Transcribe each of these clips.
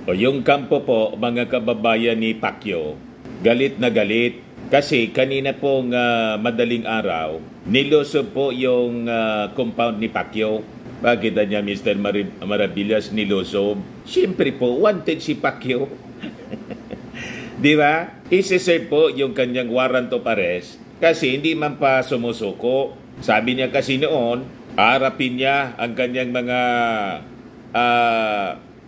O yung kampo po, mga kababayan ni Pacquiao, galit na galit. Kasi kanina pong madaling araw, nilusob po yung compound ni Pacquiao. Bakit niya Mr. Maravillas nilusob? Siyempre po, wanted si Pacquiao. Di ba? Isi-serve po yung kanyang warrant of arrest kasi hindi man pa sumusuko. Sabi niya kasi noon, harapin niya ang kanyang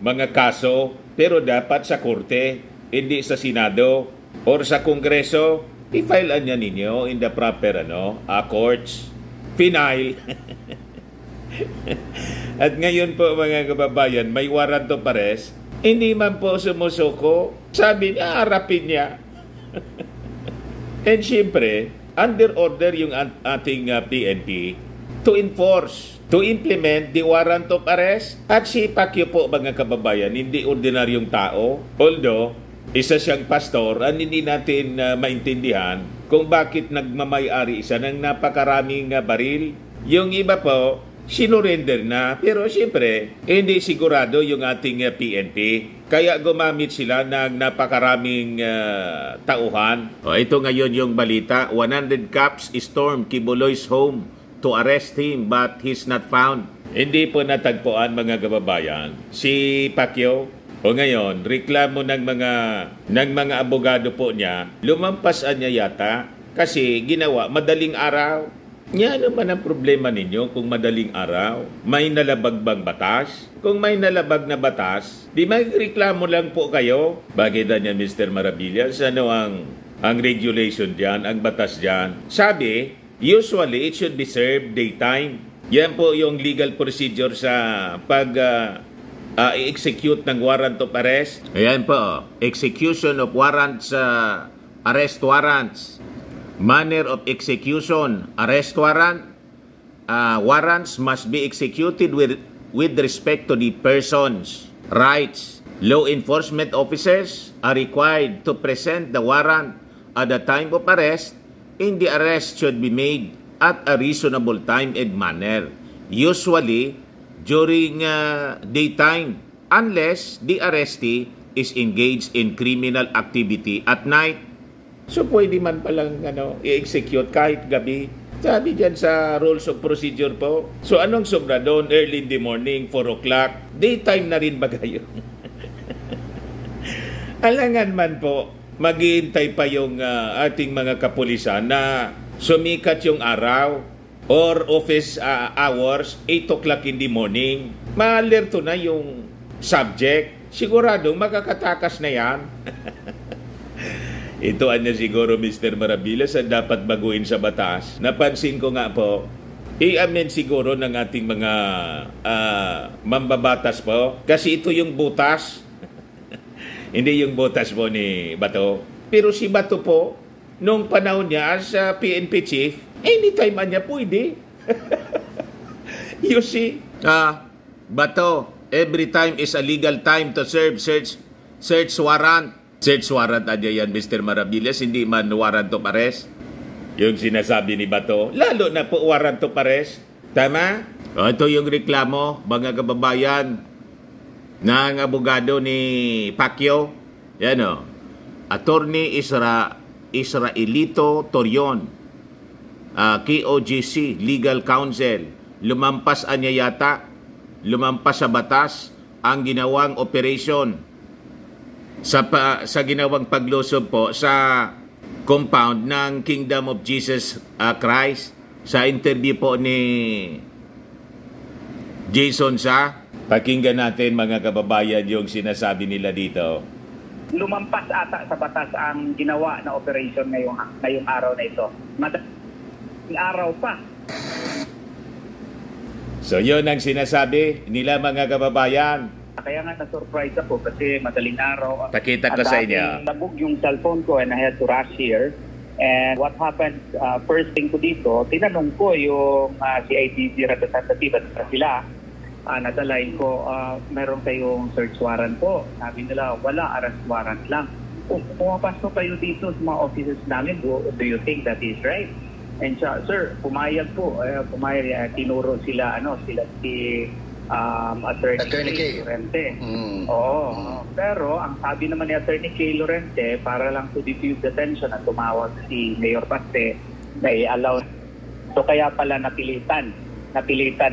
mga kaso, pero dapat sa korte, hindi sa Senado or sa Kongreso. I-filean niya ninyo in the proper courts. Final. At ngayon po mga kababayan, may warrant of arrest, hindi man po sumusuko. Sabi niya, harapin niya. And siyempre, under order yung ating PNP to enforce, to implement the warrant of arrest. At si Pacquiao po mga kababayan, hindi ordinaryong tao. Although, isa siyang pastor, hindi natin maintindihan kung bakit nagmamay-ari siya ng napakaraming baril. Yung iba po, sinurrender na. Pero siyempre, hindi sigurado yung ating PNP. Kaya gumamit sila ng napakaraming tauhan. Ito ngayon yung balita. 100 cops stormed Kibuloy's home to arrest him but he's not found. Hindi po natagpuan mga kababayan si Pacquiao. O ngayon, reklamo ng mga abogado po niya, lumampasan niya yata kasi ginawa madaling araw. Ano man ang problema ninyo kung madaling araw? May nalabag bang batas? Kung may nalabag na batas, di magreklamo lang po kayo. Bakit niya Mr. Maravillas? Ano ang regulation diyan, ang batas diyan? Sabi, usually it should be served daytime. Yan po yung legal procedure sa pag i-execute ng warrant of arrest. Ayan po, execution of warrants, arrest warrants. Manner of execution, arrest warrant. Warrants must be executed with respect to the person's rights. Law enforcement officers are required to present the warrant at the time of arrest, and the arrest should be made at a reasonable time and manner. Usually, during daytime, unless the arrestee is engaged in criminal activity at night. So pwede man palang i-execute kahit gabi. Sabi dyan sa rules of procedure po. So anong sobra doon? Early in the morning, 4 o'clock. Daytime na rin ba kayo? Alangan man po, maghihintay pa yung ating mga kapulisan na sumikat yung araw or office hours, 8 o'clock in the morning. Maalerto na yung subject. Siguradong makakatakas na yan. Ito siguro Mr. Maravillas ang dapat baguhin sa batas. Napansin ko nga po, i-amend siguro ng ating mga mambabatas po. Kasi ito yung butas. Hindi yung butas po ni Bato. Pero si Bato po, nung panahon niya as PNP chief, anytime niya pwede. You see? Bato, every time is a legal time to serve search warrant. Search warrant yan, Mr. Maravillas, hindi man warrant of arrest. Yung sinasabi ni Bato, lalo na po warrant of arrest. Tama? Ito yung reklamo, mga kababayan, ng abogado ni Pacquiao. Yan o. Attorney Israelito Torion, KOGC, Legal Counsel. Lumampas sa batas ang ginawang operation sa ginawang paglusob po sa compound ng Kingdom of Jesus Christ. Sa interview po ni Jason Sa, pakinggan natin mga kababayan yung sinasabi nila dito. Lumampas ata sa batas ang ginawa na operation ngayong araw na ito. Madaling araw pa. So yun ang sinasabi nila mga kababayan. Kaya nga na-surprise ako kasi madaling araw. Pakita ko sa inyo. Nabog yung cellphone ko and I had to rush here. And what happened, first thing ko dito, tinanong ko yung CIDG representative at sila. Nadalain ko, meron kayong search warrant po. Sabi nila, wala, arrest warrant lang. Kung pumapasok kayo dito sa mga offices namin, do you think that is right? And sir, pumayag po. Tinuro sila, Attorney Kay Lorente. Oo. Pero ang sabi naman ni Attorney Kay Lorente, para lang to diffuse the tension at tumawag si Mayor Baste na i-allow. So kaya pala napilitan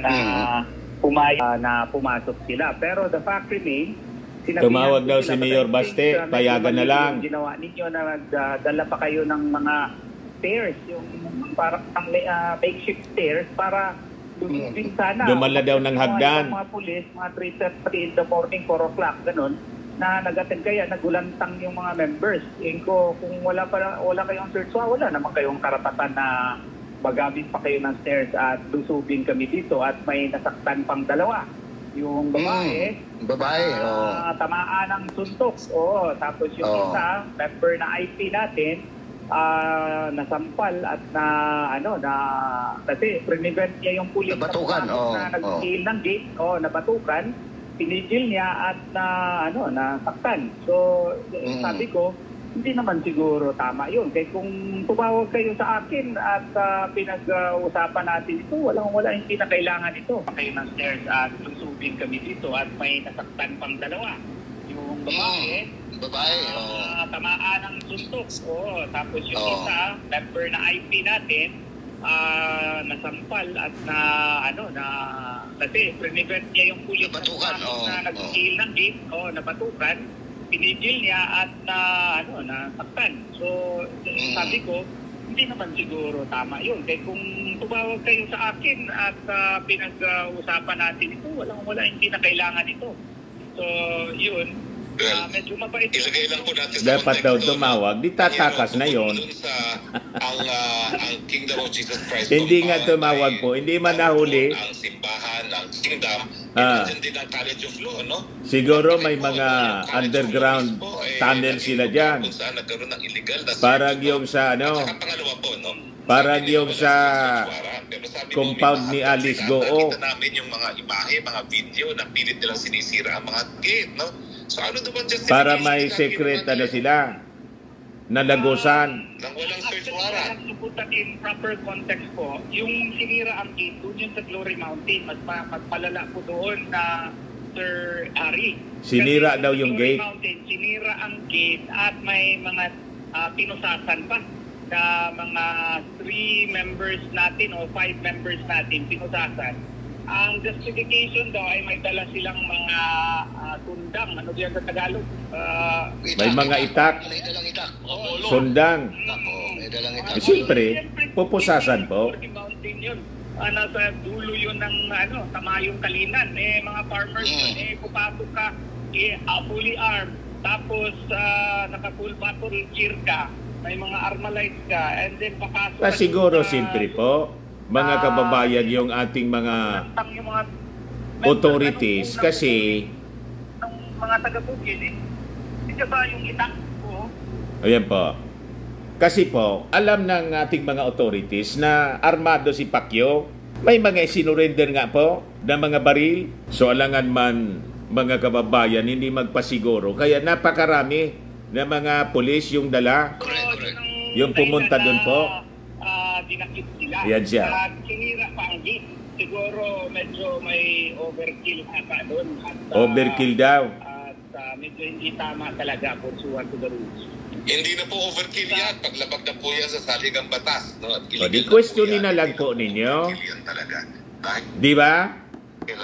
na pumasok sila. Pero the fact remains, tumawag daw si Mayor Baste, payagan na lang. Yung ginawa ninyo na nagdala pa kayo ng mga stairs, yung parang makeshift stairs para lumubin sana. Dumala daw ng hagdan. Mga pulis, mga 3:30 in the morning, 4 o'clock, ganun, na nag-attend kaya nagulantang yung mga members. Kung wala kayong search, wala naman kayong karapatan na magamit pa kayo ng stairs at lusubin kami dito at may nasaktan pang dalawa. Yung babae, tamaan ng suntok. Tapos yung isa, member na IP natin, nasampal at kasi prevent niya yung pulis nabatukan, na nag-seal ng gate, nabatukan, pinigil niya at nasaktan. So, sabi ko, hindi naman siguro tama yun. Kaya kung tumawag kayo sa akin at pinag-usapan natin ito, wala hindi na kailangan ito. Kayo ng stairs at lusubin kami dito at may nasaktan pang dalawa. Yung babae, tamaan ng suntok. Tapos yung isa, member na IP natin, nasampal at kasi prevent niya yung pulis na nag-seal ng gate, nabatukan, pinigil niya at nasaktan. So, sabi ko, hindi naman siguro tama yun. Kaya kung tumawag kayo sa akin at pinag-usapan natin ito, wala hindi na kailangan ito. So, yun. Medyo mabait. Ilagay lang po natin sa dapat daw tumawag, di tatakas na yon. Ang Kingdom of Jesus Christ. Hindi nga tumawag po, hindi man nahuli. Ang simbahan, ang kingdom, hindi ang College of Law, no? Siguro may mga underground tunnel sila dyan. Kung saan nagkaroon ng illegal na parang yung sa pangalawa po, no? Parang yung sa compound ni Alice Goo. Nakita namin yung mga imahe, mga video na pilit nilang sinisira ang mga gate, no? So ano naman justification? Para may secret sila nalagusan. Nang walang search warrant. To put that in proper context po, yung sinira ang gate doon yung sa Glory Mountain, mas palala po doon na Sir Ari. Sinira daw yung Glory gate. Mountain, sinira ang gate at may mga pinusasan pa na mga 3 members natin o 5 members natin pinusasan. Ang justification daw ay may dala silang mga tundang. Ano diyan sa Tagalog? May mga itak. May dalang itak. Sundang. May dalang itak. Siyempre, pupusasan po. Mountain yun. Nasa dulo yun ng Tamayong Kalinan. Mga farmers yun. Pupasok ka, fully armed. Tapos, naka-full battle gear ka. May mga armalites ka. And then, papasok ka. Siguro, siyempre po, mga kababayan, yung ating mga authorities kasi ng mga taga-Bukid, hindi ba yung itak po? Ayan po. Kasi po, alam ng ating mga authorities na armado si Pacquiao. May mga sinurrender nga po na mga baril. So alangan man mga kababayan hindi magpasiguro. Kaya napakarami na mga pulis yung dala. Yung pumunta doon po. Dinakit sila. Yan siya. Sinira pa ang gate. Siguro medyo may overkill ata doon. Overkill daw. At medyo hindi tama talaga pursuant to the rules. Hindi na po overkill yan. Paglabag na po yan sa saligang batas. No? Di questionin na lang po ninyo. Di ba?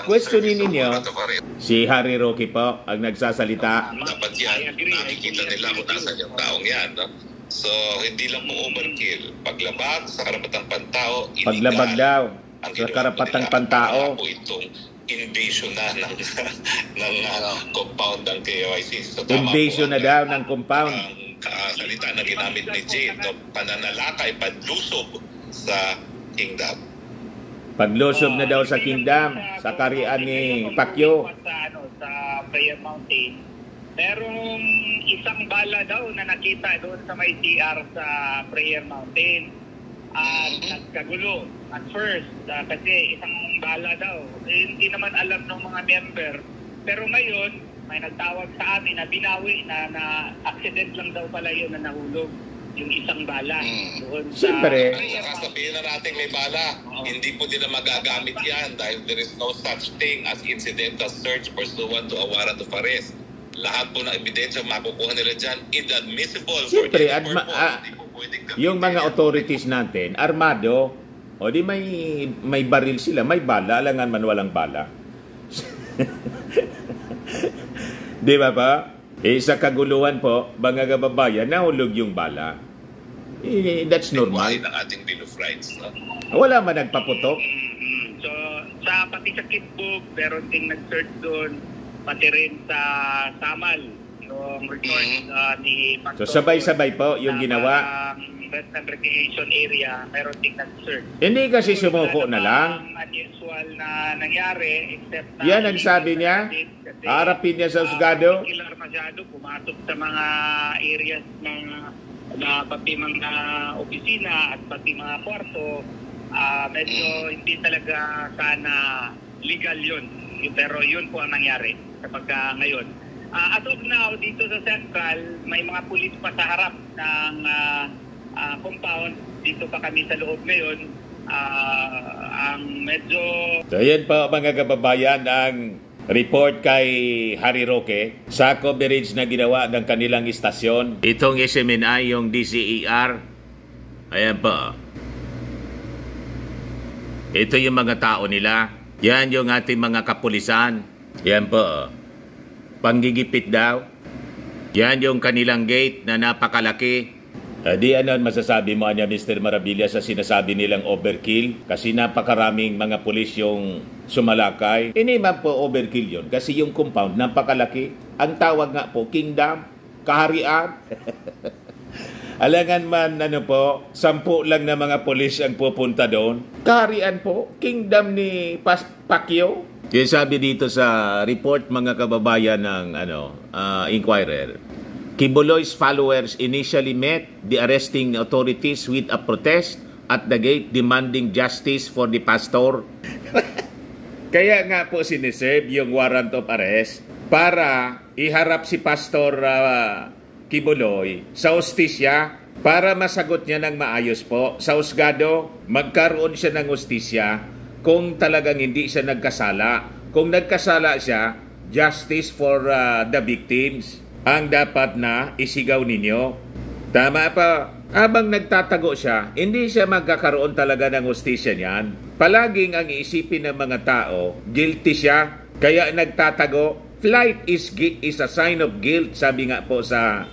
Questionin ninyo. Si Harry Roque po ang nagsasalita. Dapat yan. Nakikita nila kung nasan yung taong yan. No? So, hindi lang po overkill. Paglabag sa karapatang pantao, paglabag daw sa karapatang pantao. Po itong invasion na ng compound ng KYC. So, invasion na daw ng compound. Ang salita na ginamit ni Jane, no? Pananalakay, panlusob sa kingdom. Paglusob na daw sa kingdom, sa karian ni Pacquiao. Sa Prayer Mountain. Merong isang bala daw na nakita doon sa may CR sa Prayer Mountain. At nagkagulo at first kasi isang bala daw. Hindi naman alam ng mga member. Pero ngayon, may nagtawag sa amin na binawi na accident lang daw pala yun na nahulog. yung isang bala. Doon Siyempre. Saka sabihin na natin may bala. Hindi po nila magagamit yan dahil there is no such thing as incidental search pursuant to a warrant of arrest. Lahat po ng ebidensya makukuha nila dyan inadmissible. Siyempre, for this purpose. Hindi po pwedeng gamitin yung mga yan. authorities natin, armado, o di may baril sila, may bala, alangan man walang bala. Di ba pa? Sa kaguluhan po, mga kababayan, nahulog yung bala. That's normal. Buhay ng ating Bill of Rights. No? Wala man nagpaputok. So, pati sa Kitbug, meron ding nag-search doon, pati rin sa Samal, yung resort ni Pastor. So sabay-sabay po yung ginawa. Western Recreation Area, meron ding nag-search. Hindi kasi sumuko na lang. Unusual na nangyari, except na... Yan ang sabi niya. Harapin niya sa husgado. Killer masyado, pumasok sa mga areas na pati mga opisina at pati mga kwarto. Medyo hindi talaga sana legal yun. Pero yun po ang nangyari kapag ngayon. As of now, dito sa Central, may mga pulis pa sa harap ng compound. Dito pa kami sa loob ngayon. Ang medyo... So yan po mga kababayan ang report kay Harry Roque sa coverage na ginawa ng kanilang istasyon. Itong SMNI, yung DCER. Ayan po. Ito yung mga tao nila. Yan yung ating mga kapulisan. Yan po. Panggigipit daw. Yan yung kanilang gate na napakalaki. Di ano masasabi mo niya, Mr. Marabilia, sa sinasabi nilang overkill? Kasi napakaraming mga pulis yung sumalakay. Hindi man po overkill yun. Kasi yung compound napakalaki. Ang tawag nga po, kingdom, kaharian. Alangan man, 10 lang na mga pulis ang pupunta doon. Kaharian po, kingdom ni Pacquiao. Yung sabi dito sa report, mga kababayan ng Inquirer, Kibuloy's followers initially met the arresting authorities with a protest at the gate demanding justice for the pastor. Kaya nga po siniserve yung warrant of arrest para iharap si Pastor Kibuloy sa hustisya para masagot niya ng maayos po. Sa husgado, magkaroon siya ng hustisya kung talagang hindi siya nagkasala. Kung nagkasala siya, justice for the victims ang dapat na isigaw ninyo. Tama pa. Habang nagtatago siya, hindi siya magkakaroon talaga ng hustisya niyan. Palaging ang iisipin ng mga tao, guilty siya, kaya nagtatago. Flight is a sign of guilt, sabi nga po sa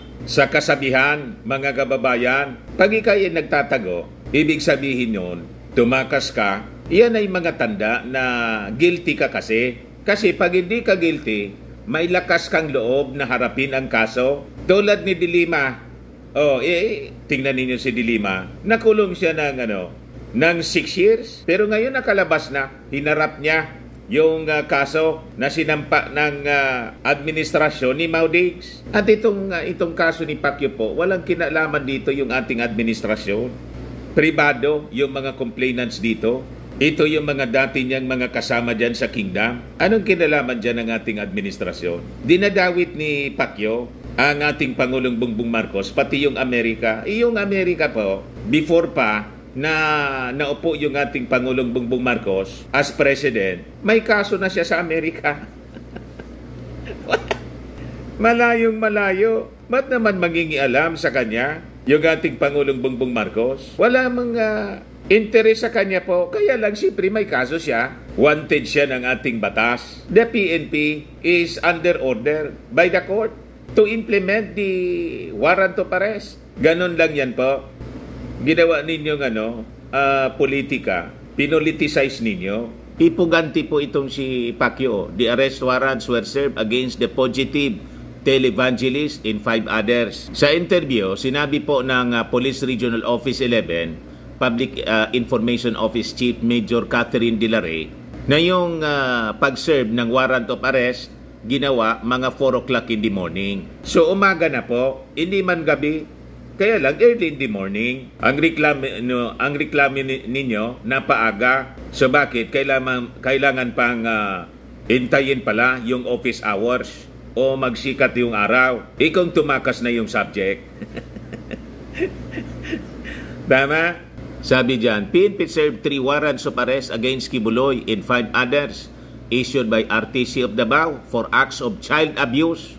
kasabihan, mga kababayan. Pag ikay nagtatago, ibig sabihin yun, tumakas ka, iyan ay mga tanda na guilty ka kasi. Kasi pag hindi ka guilty, may lakas kang loob na harapin ang kaso. Tulad ni Dilima. Tingnan ninyo si Dilima. Nakulong siya ng 6 years. Pero ngayon nakalabas na. Hinarap niya yung kaso na sinampa ng administrasyon ni Maudigs. At itong kaso ni Pacquiao po, walang kinalaman dito yung ating administrasyon. Pribado yung mga complainants dito. Ito yung mga dati niyang mga kasama dyan sa kingdom. Anong kinalaman dyan ng ating administrasyon? Dinadawit ni Pacquiao ang ating Pangulong Bongbong Marcos, pati yung Amerika. Yung Amerika po, before pa na naupo yung ating Pangulong Bongbong Marcos as president, may kaso na siya sa Amerika. Malayong malayo. Ba't naman mangingialam sa kanya yung ating Pangulong Bongbong Marcos? Wala mga interes sa kanya po, kaya lang siyempre may kaso siya. Wanted siya ng ating batas. The PNP is under order by the court to implement the warrant of arrest. Ganon lang yan po. Ginawa ninyong politika, pinoliticize ninyo. Ipuganti po itong si Pacquiao. The arrest warrants were served against the fugitive televangelist and 5 others. Sa interview, sinabi po ng Police Regional Office 11, Public Information Office Chief Major Catherine Dilare, na yung pag-serve ng warrant of arrest ginawa mga 4 o'clock in the morning. So umaga na po, hindi man gabi, kaya lang early in the morning. Ang reklamo ninyo na paaga. So bakit? Kailangan pang hintayin pala yung office hours o magsikat yung araw. Ikong tumakas na yung subject. Tama? Sabi dyan, PNP served 3 warrants of arrest against Kibuloy and 5 others issued by RTC of Davao for acts of child abuse.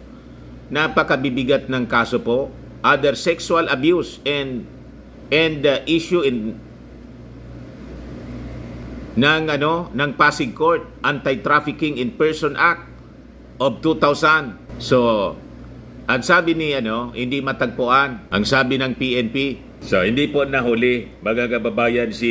Napakabibigat ng kaso po. Other sexual abuse and issue in ng Pasig Court Anti-Trafficking in Person Act of 2000. So, ang sabi ni hindi matagpuan ang sabi ng PNP. So, hindi po nahuli, mga kababayan, si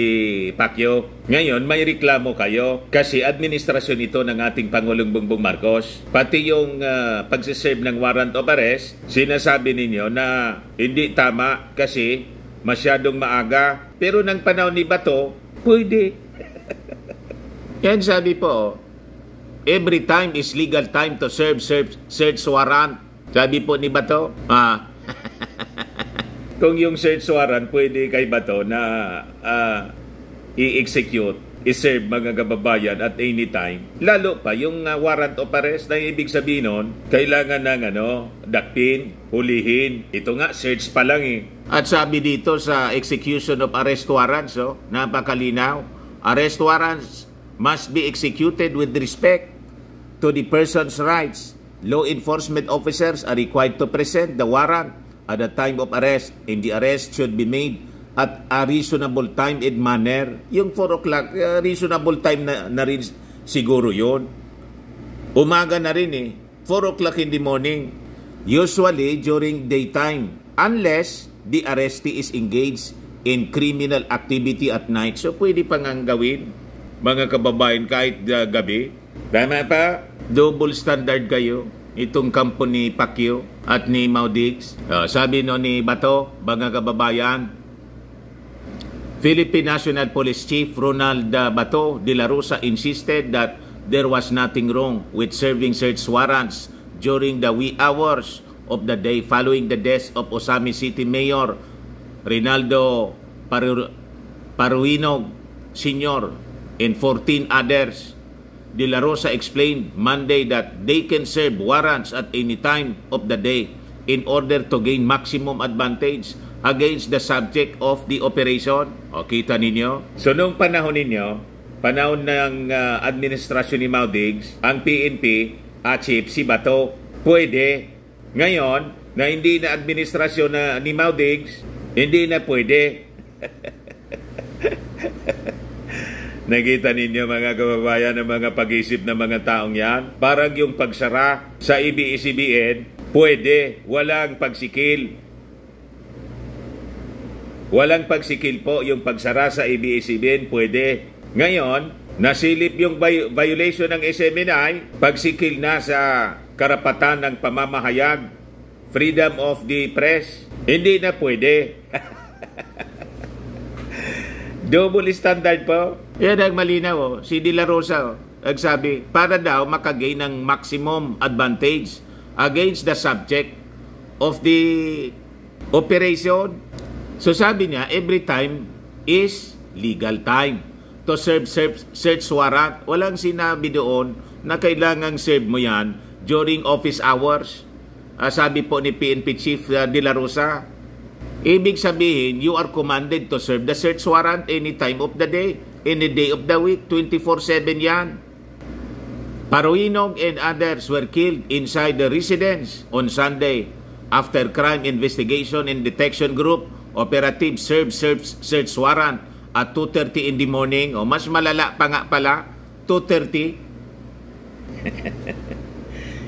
Pacquiao. Ngayon, may reklamo kayo kasi administrasyon ito ng ating Pangulong Bongbong Marcos. Pati yung pagsiserve ng warrant of arrest, sinasabi ninyo na hindi tama kasi masyadong maaga. Pero ng panahon ni Bato, pwede. Yan sabi po, every time is legal time to serve search warrant. Sabi po ni Bato, kung yung search warrant pwede kay Bato na i-execute, i-serve mga kababayan at any time. Lalo pa yung warrant of arrest na ibig sabihin nun, kailangan ng dakpin, hulihin. Ito nga, search pa lang eh. At sabi dito sa execution of arrest warrants, napakalinaw, arrest warrants must be executed with respect to the person's rights. Law enforcement officers are required to present the warrant at the time of arrest, and the arrest should be made at a reasonable time and manner. Yung 4 o'clock, reasonable time na rin siguro yun. Umaga na rin eh. 4 o'clock in the morning. Usually during daytime, unless the arrestee is engaged in criminal activity at night. So pwede pang ang gawin, mga kababayan, kahit gabi. Tama pa? Double standard kayo. Itong kampo ni Pacquiao at ni Maudigs. Sabi ni Bato, mga kababayan, Philippine National Police Chief Ronald Bato de la Rosa insisted that there was nothing wrong with serving search warrants during the wee hours of the day following the death of Osamis City Mayor Rinaldo Paruinog Sr. and 14 others. De la Rosa explained Monday that they can serve warrants at any time of the day in order to gain maximum advantage against the subject of the operation. O, kita ninyo? So, nung panahon ninyo, panahon ng administrasyon ni Maudigs, ang PNP at chief si Bato, pwede. Ngayon, na hindi na administrasyon ni Maudigs, hindi na pwede. Nakita ninyo mga kababayan ng mga pag-isip ng mga taong yan? Parang yung pagsara sa ABS-CBN, pwede, walang pagsikil. Walang pagsikil po yung pagsara sa ABS-CBN, pwede. Ngayon, nasilip yung violation ng SMNI, pagsikil na sa karapatan ng pamamahayag, freedom of the press, hindi na pwede. Double standard po. Yan ang malinaw. Si De La Rosa nagsabi, para daw makagain ng maximum advantage against the subject of the operation. So sabi niya, every time is legal time to serve search warrant. Walang sinabi doon na kailangang serve mo yan during office hours. Sabi po ni PNP Chief De La Rosa, ibig sabihin, you are commanded to serve the search warrant any time of the day, any day of the week, 24/7 yan. Paruinog and others were killed inside the residence on Sunday after Crime Investigation and Detection Group operative served search warrant at 2:30 in the morning. O mas malala pa nga pala, 2:30.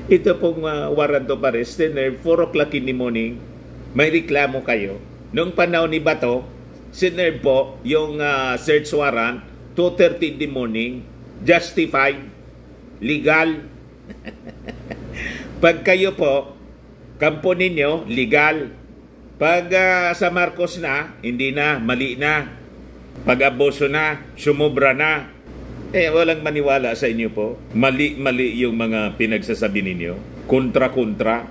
Ito pong warrant of arrest, 4 o'clock in the morning. May reklamo kayo. Noong panahon ni Bato, sinerve po yung search warrant, 2:30 in the morning, justified, legal. Pag kayo po, kampo ninyo, legal. Pag sa Marcos na, hindi na, mali na. Pag abuso na, sumubra na. Walang maniwala sa inyo po. Mali yung mga pinagsasabi ninyo. Kontra-kontra.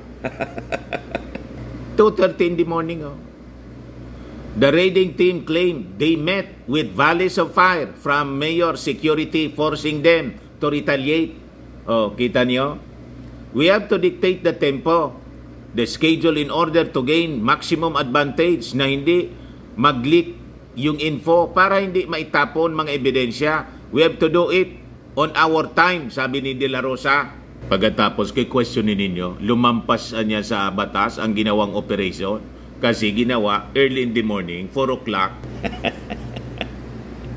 2:30 in the morning. The raiding team claimed they met with volleys of fire from Mayor Security forcing them to retaliate. Kita niyo? We have to dictate the tempo the schedule in order to gain maximum advantage na hindi mag-leak yung info para hindi maitapon mga ebidensya. We have to do it on our time, sabi ni De La Rosa. Pagkatapos kay questionin ninyo, lumampas niya sa batas ang ginawang operation kasi ginawa early in the morning, 4 o'clock.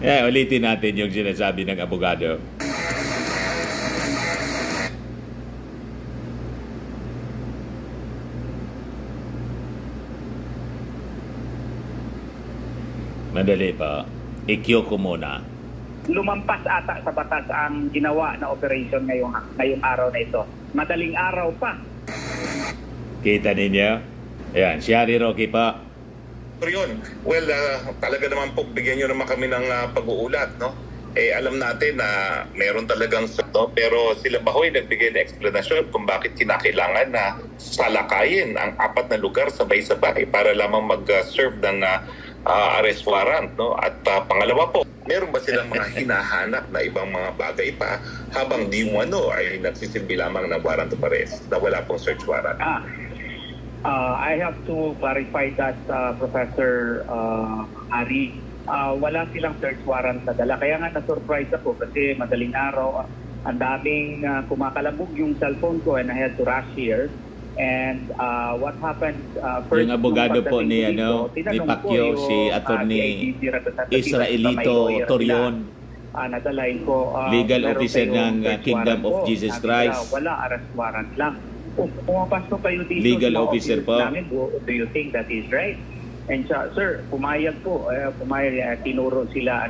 Ulitin natin yung sinasabi ng abogado. Madali pa. I-cue ko muna. Lumampas ata sa batas ang ginawa na operation ngayong araw na ito. Madaling araw pa. Kita ninyo? Ayan, si Harry Roque pa. Pero yun, well, talaga naman po bigyan nyo naman kami ng pag-uulat, no? Alam natin na meron talagang no? Pero sila ba ho'y nagbigay na eksplanasyon kung bakit kinakailangan na salakayin ang 4 na lugar sabay-sabay para lamang mag-serve ng arrest warrant, no? At pangalawa po, meron ba silang mga hinahanap na ibang mga bagay pa habang di mo ay nagsisilbi lamang ng warrant of arrest na wala pong search warrant? I have to clarify that, Professor Ari. Wala silang search warrant na dala. Kaya nga na-surprise ako kasi madaling araw, ang daming kumakalabog yung cellphone ko and I had to rush here. And what happened first, yung abogado po ni Pacquiao, si Attorney Israelito Torion, nadalain ko legal officer ng Kingdom of Jesus Christ. Wala, arrest warrant lang. Pumapasok kayo dito legal officer po namin, do you think that is right? And sir, pumayag po, tinuro sila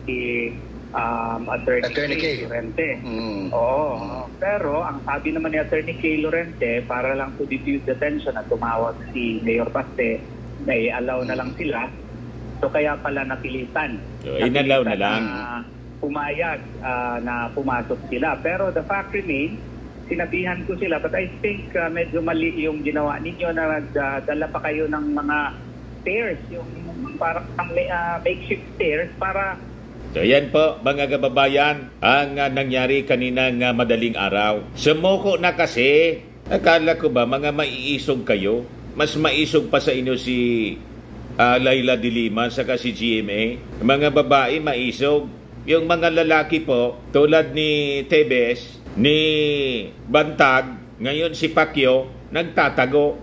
si Attorney K. Lorente. Oo. Pero ang sabi naman ni Attorney K. Lorente, para lang to diffuse the tension at tumawag si Mayor Paste, na i-allow na lang sila. So kaya pala napilitan. So, inalaw na lang. Pumayag na pumasok sila. Pero the fact remains, sinabihan ko sila, but I think medyo mali yung ginawa ninyo na nagdala pa kayo ng mga stairs, yung parang makeshift stairs para... So yan po mga kababayan ang nangyari kaninang madaling araw. Sumuko na kasi. Akala ko ba mga maiisog kayo? Mas maisog pa sa inyo si Laila de Lima saka si GMA. Mga babae maisog. Yung mga lalaki po tulad ni Tebes, ni Bantag, ngayon si Pacquiao nagtatago.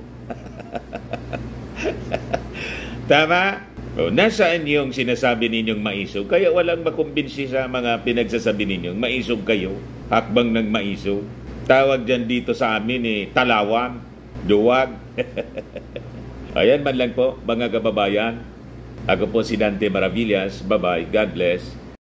Tama? Nasaan yung sinasabi ninyong maisog? Kaya walang makumbinsi sa mga pinagsasabi ninyong maisog kayo. Hakbang ng maisog. Tawag dyan dito sa amin talawan, duwag. Ayan man lang po mga kababayan. Ako po si Dante Maravillas. Bye-bye. God bless.